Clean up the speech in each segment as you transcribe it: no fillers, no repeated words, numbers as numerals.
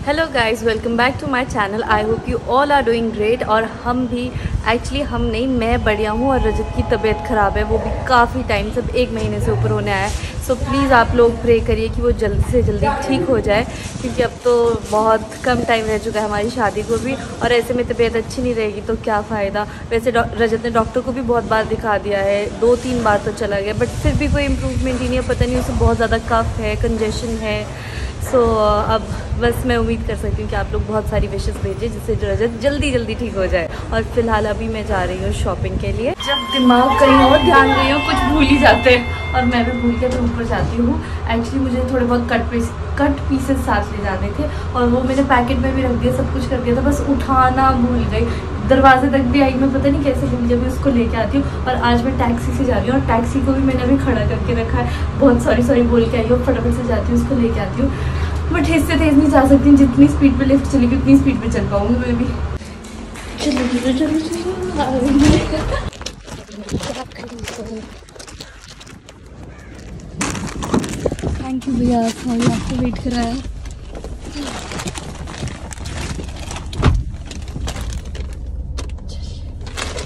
Hello guys, welcome back to my channel. I hope you all are doing great. और हम भी हम नहीं, मैं बढ़िया हूँ। और रजत की तबीयत ख़राब है, वो भी काफ़ी टाइम से, 1 महीने से ऊपर होने आया है। सो प्लीज़ आप लोग प्रे करिए कि वो जल्दी से जल्दी ठीक हो जाए, क्योंकि अब तो बहुत कम टाइम रह चुका है हमारी शादी को भी। और ऐसे में तबीयत अच्छी नहीं रहेगी तो क्या फ़ायदा। वैसे रजत ने डॉक्टर को भी बहुत बार दिखा दिया है, 2-3 बार तो चला गया, बट फिर भी कोई इम्प्रूवमेंट ही नहीं है। पता नहीं उसे बहुत ज़्यादा कफ है, कंजेशन है। सो अब बस मैं उम्मीद कर सकती हूँ कि आप लोग बहुत सारी विशेस भेजिए जिससे रजत जल्दी ठीक हो जाए। और फिलहाल अभी मैं जा रही हूँ शॉपिंग के लिए। जब दिमाग कहीं और ध्यान गई हो, कुछ भूल ही जाते हैं और मैं भी भूल के तो ऊपर जाती हूँ। एक्चुअली मुझे थोड़े बहुत कट पीसेस साथ ले जाने थे और वो मैंने पैकेट में भी रख दिया, सब कुछ कर दिया था, बस उठाना भूल गई। दरवाजे तक भी आई, मैं पता नहीं कैसे भूल गई। अभी उसको लेके आती हूँ। और आज मैं टैक्सी से जा रही हूँ और टैक्सी को भी मैंने अभी खड़ा करके रखा है। बहुत सॉरी बोल के आई हूँ, फटाफट से जाती हूँ, उसको लेके आती हूँ। बट इससे तेज़ नहीं जा सकती, जितनी स्पीड पे लिफ्ट चलेगी उतनी स्पीड पे चल पाऊँगी मैं भी। थैंक यू भैया, सॉरी आपको वेट कराया।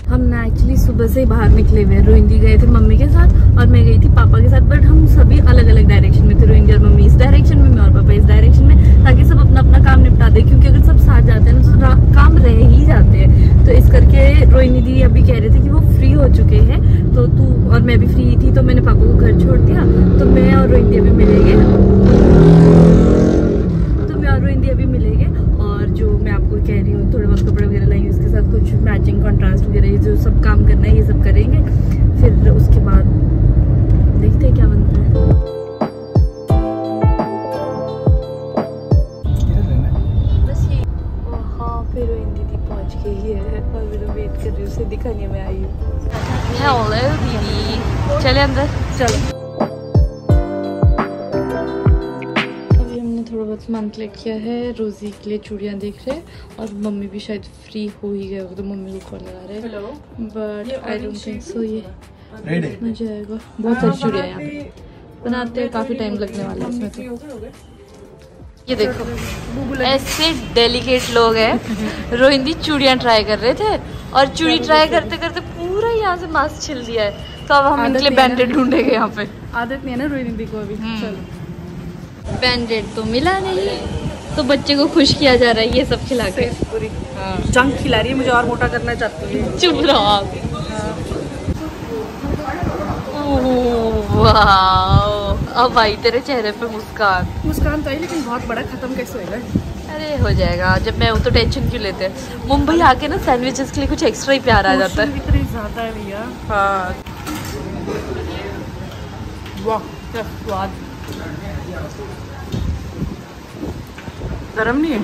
हम ना एक्चुअली सुबह से ही बाहर निकले हुए हैं। रोहिंदी गए थे मम्मी के साथ और मैं गई थी पापा के साथ, बट हम सभी अलग अलग डायरेक्शन में थे। रोहिंदी और मम्मी इस डायरेक्शन में, मैं और पापा इस डायरेक्शन में, ताकि सब अपना अपना काम निपटा दे, क्योंकि अगर सब साथ जाते हैं ना तो काम रह ही जाते हैं। तो इस करके रोहिणी दी अभी कह रहे थे कि वो फ्री हो चुके हैं, तो तू और मैं भी फ्री थी, तो मैंने पापा को घर छोड़ दिया। तो मैं और रोहिंदी अभी मिलेंगे, और जो मैं आपको कह रही हूँ, थोड़े बहुत कपड़े वगैरह लाएंगे, उसके साथ कुछ मैचिंग कॉन्ट्रास्ट वगैरह, ये जो सब काम करना है ये सब करेंगे। फिर उसके बाद देखते हैं क्या बनता है। बस ये हाँ, फिर दीदी पहुँच गई है और मैं वेट कर रही हूँ, उसे दिखाने में आई हूँ। हेलो दीदी, चले अंदर, चलो। थोड़ा बहुत सामान क्लिक किया है, रोजी के लिए चूड़ियाँ देख रहे हैं और मम्मी भी शायद फ्री हो ही गए, तो मम्मी को कॉल लगा रहे हैं, but I don't think so ये हो जाएगा। बहुत सारी चूड़ियाँ यहाँ पे बनाते हैं, काफ़ी टाइम लगने वाला है इसमें। तो ये देखो, ऐसे डेलिकेट लोग हैं। रोहिंदी चूड़ियाँ ट्राई कर रहे थे और चूड़ी ट्राई करते करते पूरा यहाँ से मास्क छिल दिया है, तो अब हम इनके लिए बैंडेड ढूंढेंगे। यहाँ पे आदत नहीं है ना रोहिंदी को अभी। चलो, बैंडेड तो मिला नहीं, तो बच्चे को खुश किया जा रहा है ये सब खिला के। पूरी जंक खिला रही है, मुझे और मोटा करना चाहती है। चुप रहो आप। वाह, अब भाई तेरे चेहरे पे मुस्कान तो आई, लेकिन बहुत बड़ा खत्म कैसे होगा? अरे हो जाएगा, जब मैं हूँ तो टेंशन क्यों लेते हैं। मुंबई आके ना सैंडविचेस के लिए कुछ एक्स्ट्रा ही प्यार आ जाता है। इतनी ज्यादा है भैया। हाँ, वाह क्या स्वाद। गरम नहीं है,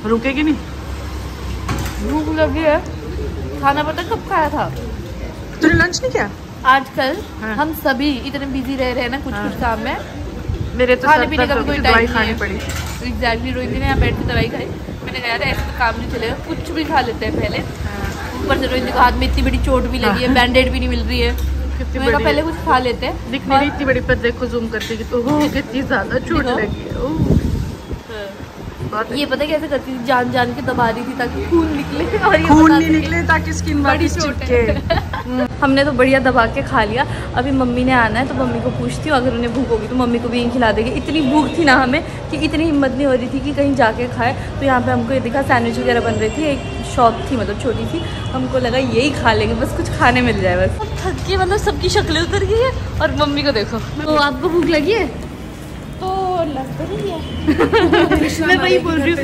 रुकेगी नहीं, भूख लगी है। खाना पता कब खाया था? तूने लंच नहीं किया? आजकल हम सभी इतने बिजी रह रहे हैं ना कुछ काम में, मेरे तो खाने पीने का भी कोई टाइम खानी पड़ी। एग्जैक्टली, रोहिणी ने यहाँ बैठ के दवाई खाई। मैंने कहा यार ऐसे तो काम नहीं चलेगा, कुछ भी खा लेते हैं पहले। ऊपर से रोहिणी को हाथ में इतनी बड़ी चोट भी लगी है, बैंडेड भी नहीं मिल रही है, मैंने पहले कुछ खा लेते हैं। दिखने में इतनी बड़ी, पर देखो जूम करके तो कितनी ज्यादा चोट लगी है। ये पता कैसे करती थी, जान के दबा रही थी ताकि खून निकले, और ये खून नहीं निकले ताकि स्किन बड़ी चिपके। हमने तो बढ़िया दबा के खा लिया। अभी मम्मी ने आना है, तो मम्मी को पूछती हूँ, अगर उन्हें भूख होगी तो मम्मी को भी यहीं खिला देगी। इतनी भूख थी ना हमें कि इतनी हिम्मत नहीं हो रही थी कि कहीं जाके खाए। तो यहाँ पे हमको ये दिखा, सैंडविच वगैरह बन रही थी, एक शॉप थी मतलब छोटी सी, हमको लगा यही खा लेंगे, बस कुछ खाने मिल जाए। बस थक के मतलब सबकी शक्लें उतर गई है। और मम्मी को देखो, तो आपको भूख लगी है? मैं वही बोल रही हूँ।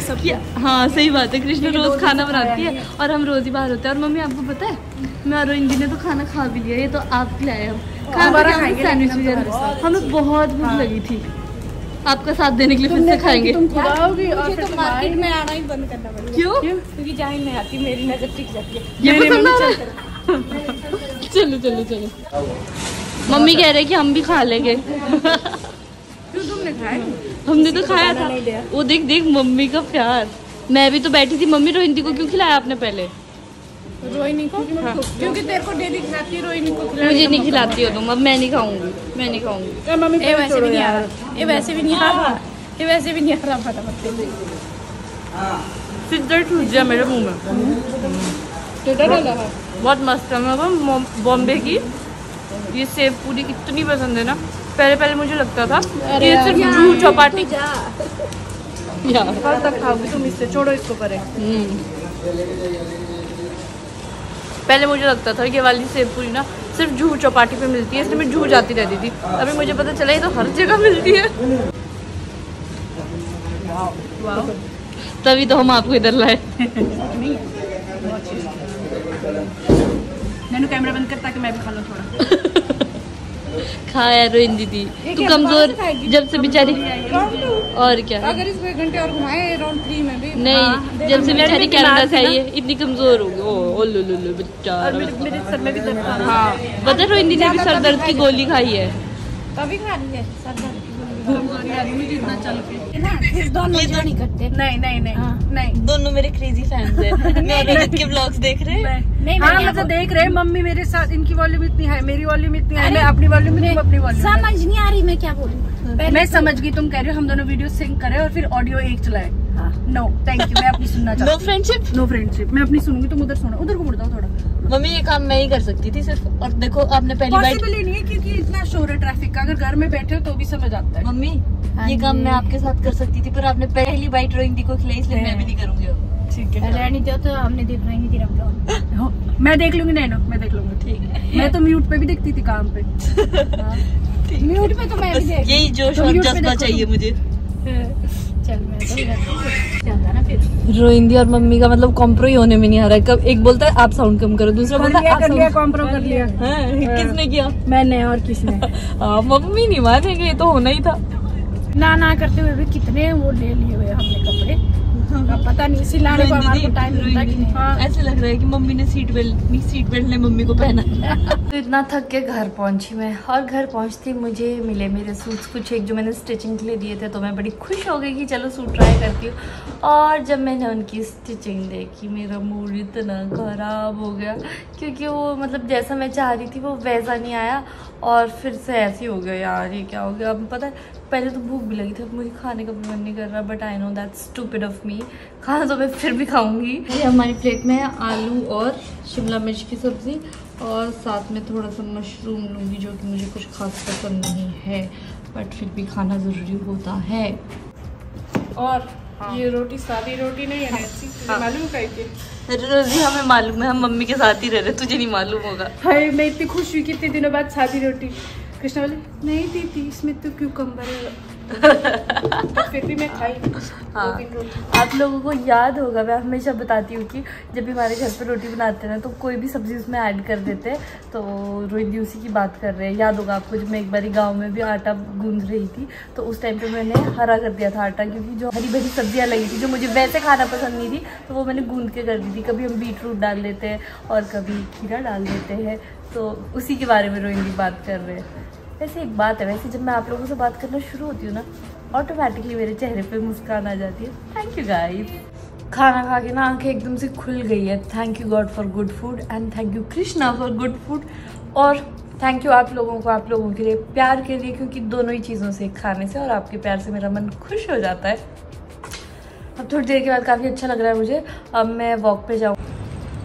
हाँ सही बात है, कृष्णा रोज खाना बनाती है और हम रोज ही बाहर होते हैं। और मम्मी आपको पता है, मैं और रोहिंदी ने तो खाना खा भी लिया, ये तो आप खिलाए हम सैंडविच वगैरह। हमें बहुत भूख लगी थी, आपका साथ देने के लिए फिर से खाएंगे। तुम खुदाओगी और फिर मार्केट में आना ही बंद करना पड़ेगा। क्यों? क्योंकि जहाँ नहीं आती, मेरी नजर टिक जाती है। ये पसंद आ रहा है। चलो, मम्मी कह रहे कि हम भी खा लेंगे। तुमने खाया? हमने तो खाया था। वो देख मम्मी का प्यार। मैं भी तो बैठी थी। मम्मी रोहिंदी को क्यों खिलाया आपने पहले? रोहिणी को क्योंकि तेरे को डेली खिलाती है, रोहिणी को मुझे नहीं खिलाती हो तुम। अब मैं नहीं खाऊंगी, मैं नहीं खाऊंगी। वैसे भी नहीं आ रहा, ये वैसे भी नहीं आ रहा। ये वैसे भी नहीं आ रहा फटाफट से। सीधा टूट गया मेरे मुंह में। टेढ़ा डाला है। बहुत मस्त है। मेरे को बॉम्बे की ये सेव पूरी इतनी पसंद है ना। पहले मुझे लगता था कि ये सिर्फ जूह चौपाटी कल तक खाओगी तुम इससे, छोड़ो इसको परे। पहले मुझे लगता था कि ये वाली सेव पूरी ना सिर्फ जूह चौपाटी पे मिलती है, इसलिए मैं जूह जाती रहती थी। अभी मुझे पता चला ये तो हर जगह मिलती है। तभी तो हम आपको इधर लाए। मैंने कैमरा बंद कर ताकि मैं भी खा लूं थोड़ा। खाया रोइन दीदी, तू कमजोर जब से बेचारी। और क्या, अगर इस 1 घंटे और घुमाए राउंड 3 में भी नहीं, जब से बेचारी कनाडा से आई है इतनी कमजोर हो गई। ओ लो लो लो बेचारा। मेरे सर में भी दर्द था। हाँ पता है रोइन दीदी ने भी सर दर्द की गोली खाई है। तभी खा रही है सर दर्द की गोली। कमजोरी आ रही मुझे इतना चल के ना। दोनों नहीं करते। नहीं दोनों मेरे क्रेजी फैंस हैं। मैं रजत के व्लॉग्स देख रहे हैं। नहीं मतलब देख रहे हैं। मम्मी मेरे साथ, इनकी वॉल्यूम इतनी है, मेरी वॉल्यूम इतनी है, मैं अपनी वॉल्यूम में, तुम अपनी वॉल्यूम। समझ नहीं आ रही मैं क्या बोलूं। मैं समझ गई तुम कह रहे हो हम दोनों वीडियो सिंक करें और फिर ऑडियो एक चलाए। नो थैंक यू, मैं अपनी सुनना चाहती हूँ। नो फ्रेंडशिप, मैं अपनी सुनूंगी, तुम उधर सुनो। उधर को मुड़ जाओ थोड़ा। मम्मी ये काम मैं ही कर सकती थी सिर्फ। और देखो आपने पहली बार पॉसिबल ही नहीं है क्योंकि इतना शोर है ट्रैफिक का। अगर घर में बैठे हो तो भी समझ आता है। मम्मी ये काम मैं आपके साथ कर सकती थी, पर आपने पहली बाइट रोइन दी को खिलाई, इसलिए मैं भी नहीं करूंगी। ठीक है, रहने दो तो हमने देख रही थी मैं देख लूंगी। नहीं मैं देख लूंगी। ठीक है, मैं तो म्यूट पे भी देखती थी काम पे। म्यूट पे तो मैं भी देख। यही जोश और जज्बा चाहिए मुझे। चल मैं तो चलता ना फिर। रोइंदी और मम्मी का मतलब कॉम्प्रो ही होने में नहीं आ रहा है। कब एक बोलता है आप साउंड कम करो, दूसरा बोलता है आप कर लिया, कॉम्प्रो कर लिया। किसने किया? मैंने। और किसने? मम्मी नहीं मानेंगे, ये तो होना ही था। ना करते हुए भी कितने वो ले लिए हुए हमने कपड़े। पता नहीं सिलाने को हमारे को टाइम मिलता कि नहीं। ऐसे लग रहा है कि मम्मी ने सीट बेल्ट ने मम्मी को पहना। तो इतना थक के घर पहुंची मैं, और घर पहुंचती मुझे मिले मेरे सूट्स कुछ एक जो मैंने स्टिचिंग के लिए दिए थे। तो मैं बड़ी खुश हो गई कि चलो सूट ट्राई करती हूँ। और जब मैंने उनकी स्टिचिंग देखी मेरा मूड इतना ख़राब हो गया, क्योंकि वो मतलब जैसा मैं चाह रही थी वो वैसा नहीं आया। और फिर से ऐसे हो गया यार, ये क्या हो गया। अब पता है पहले तो भूख भी लगी थी, अब मुझे खाने का भी मन नहीं कर रहा। But I know that stupid of me. खाना तो मैं फिर भी खाऊंगी। ये हमारी प्लेट में है आलू और शिमला मिर्च की सब्ज़ी, और साथ में थोड़ा सा मशरूम लूँगी, जो कि मुझे कुछ खास पसंद नहीं है, बट फिर भी खाना ज़रूरी होता है। और ये रोटी सादी रोटी नहीं है, मालूम है कि रोजी हमें मालूम है, हम मम्मी के साथ ही रह रहे, तुझे नहीं मालूम होगा। हाय मैं इतनी खुश हुई कितने दिनों बाद सादी रोटी। कृष्णा बोले नहीं दीदी इसमें तो क्यूकम्बर है। तो फिर भी मैं खाई। हाँ आप लोगों को याद होगा, मैं हमेशा बताती हूँ कि जब भी हमारे घर पर रोटी बनाते हैं ना तो कोई भी सब्ज़ी उसमें ऐड कर देते हैं। तो रोहित उसी की बात कर रहे हैं। याद होगा आपको जब मैं एक बारी गांव में भी आटा गूंद रही थी तो उस टाइम पे मैंने हरा कर दिया था आटा, क्योंकि जो हरी भरी सब्जियाँ लगी थी जो मुझे वैसे खाना पसंद नहीं थी तो वो मैंने गूंद के कर दी थी। कभी हम बीट रूट डाल देते हैं और कभी खीरा डाल देते हैं, तो उसी के बारे में रोहित बात कर रहे हैं। वैसे एक बात है, वैसे जब मैं आप लोगों से बात करना शुरू होती हूँ ना ऑटोमेटिकली मेरे चेहरे पे मुस्कान आ जाती है। Thank you guys. खाना खा के ना आंखें एकदम से खुल गई है। Thank you God for good food and thank you Krishna for good food, और थैंक यू आप लोगों को, आप लोगों के लिए, प्यार के लिए, क्योंकि दोनों ही चीज़ों से, खाने से और आपके प्यार से मेरा मन खुश हो जाता है। अब थोड़ी देर के बाद काफ़ी अच्छा लग रहा है मुझे। अब मैं वॉक पे जाऊँ।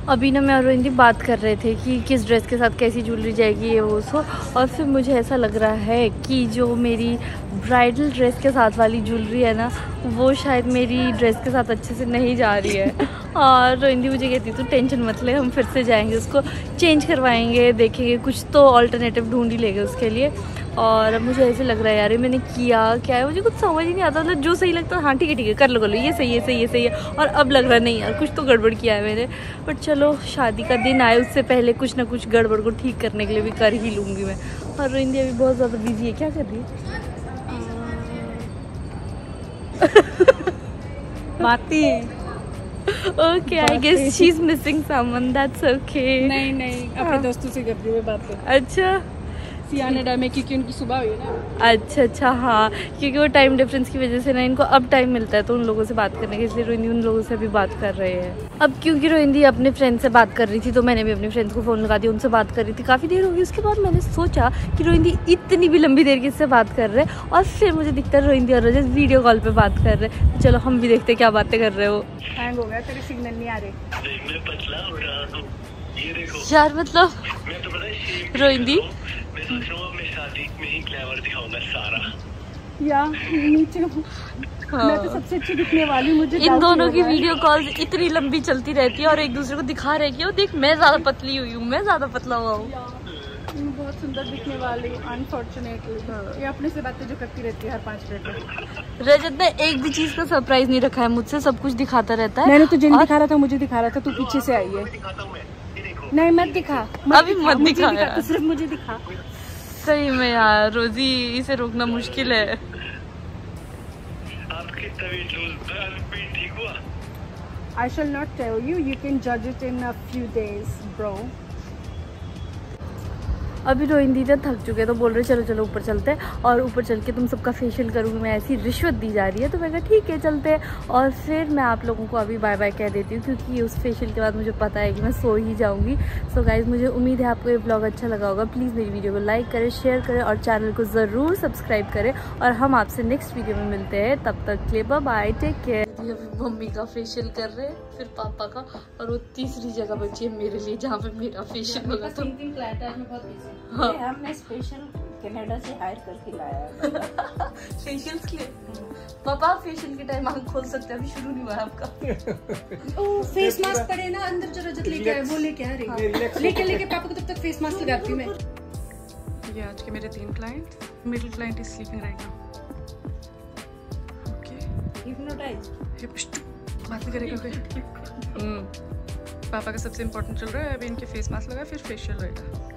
अभी ना मैं और रोहिंदी बात कर रहे थे कि किस ड्रेस के साथ कैसी ज्वेलरी जाएगी ये वो सो, और फिर मुझे ऐसा लग रहा है कि जो मेरी ब्राइडल ड्रेस के साथ वाली ज्वेलरी है ना वो शायद मेरी ड्रेस के साथ अच्छे से नहीं जा रही है। और रोहिंदी मुझे कहती तू टेंशन मत ले, हम फिर से जाएंगे, उसको चेंज करवाएंगे, देखेंगे कुछ तो ऑल्टरनेटिव ढूंढ ही लेंगे उसके लिए। और मुझे ऐसे लग रहा है यार मैंने किया क्या है, मुझे कुछ समझ ही नहीं आता। मतलब जो सही लगता है हाँ ठीक है कर लो ये सही है सही है सही है, और अब लग रहा नहीं यार कुछ तो गड़बड़ किया है मैंने। बट चलो शादी का दिन आए उससे पहले कुछ ना कुछ गड़बड़ को ठीक करने के लिए भी कर ही लूँगी मैं। और रोहिंदी अभी बहुत ज़्यादा बिजी है, क्या कर रही है? बाती okay I guess she is missing someone, that's okay. नहीं अपने दोस्तों से कर रही हूँ बात। अच्छा कनाडा में, क्योंकि उनकी सुबह हुई है ना। अच्छा हाँ, क्योंकि वो टाइम डिफरेंस की वजह से ना इनको अब टाइम मिलता है तो उन लोगों से बात करने के, इसलिए रोहिंदी उन लोगों से भी बात कर रहे हैं। अब क्योंकि रोहिंदी अपने फ्रेंड से बात कर रही थी तो मैंने भी अपने फ्रेंड्स को फ़ोन लगा दिया, उनसे बात कर रही थी, काफ़ी देर होगी। उसके बाद मैंने सोचा कि रोहिंदी इतनी भी लंबी देर किससे बात कर रहे हैं, और फिर मुझे दिखता है रोहिंदी और रजत वीडियो कॉल पर बात कर रहे हैं। चलो हम भी देखते क्या बातें कर रहे हो। हैंग हो गया, तेरे सिग्नल नहीं आ रहे यार, मतलब रोहिंदी या नीचे हूँ। हाँ। मैं तो सबसे अच्छी दिखने वाली, मुझे इन दोनों की वीडियो कॉल्स इतनी लंबी चलती रहती है और एक दूसरे को दिखा रहे कि देख मैं ज्यादा पतली हुई हूँ, मैं ज्यादा पतला हुआ हूँ। बहुत सुंदर दिखने वाली, अनफॉर्चुनेटली ये अपने से बातें जो करती रहती है हर 5 मिनट में। रजत ने एक भी चीज का सरप्राइज नहीं रखा है मुझसे, सब कुछ दिखाता रहता है। मैंने तुझे दिखा रहा था, मुझे दिखा रहा था, तू पीछे से आई है। नहीं मत दिखा, अभी मत दिखा, तो सिर्फ मुझे दिखा। सही में यार रोजी, इसे रोकना मुश्किल है। I shall not tell you. You can judge it in a few days, bro. अभी रोहिंदी इधर थक चुके हैं तो बोल रहे चलो चलो ऊपर चलते हैं, और ऊपर चल के तुम सबका फेशियल करूँगी मैं, ऐसी रिश्वत दी जा रही है। तो मैं कहा ठीक है चलते हैं, और फिर मैं आप लोगों को अभी बाय बाय कह देती हूँ क्योंकि उस फेशियल के बाद मुझे पता है कि मैं सो ही जाऊँगी। सो गाइज़, मुझे उम्मीद है आपको ये ब्लॉग अच्छा लगा होगा। प्लीज़ मेरी वीडियो को लाइक करें, शेयर करें और चैनल को ज़रूर सब्सक्राइब करें, और हम आपसे नेक्स्ट वीडियो में मिलते हैं। तब तक के लिए बाय बाय, टेक केयर। अभी मम्मी का फेशियल कर रहे हैं, फिर पापा का, और वो तीसरी जगह बची है मेरे लिए जहाँ पे मेरा फेशियल होगा। तो हाँ, हमने स्पेशल कनाडा से हायर करके लाया फेशियल के लिए। पापा फेशियल के टाइम आँख खोल सकते हैं, अभी शुरू नहीं हुआ है आपका। ओ फेस मास्क पड़े ना अंदर, जो रजत लेके आए वो लेके आ रही, लेके पापा को तब तक फेस मास्क लगाती हूँ मैं। ये आज के मेरे 3 client, middle client is sleeping right now. Hypnotise बात नहीं करेगा कोई। पापा का सबसे इम्पोर्टेंट चल रहा है, अभी इनके फेस मास्क लगा फिर फेशियल होएगा।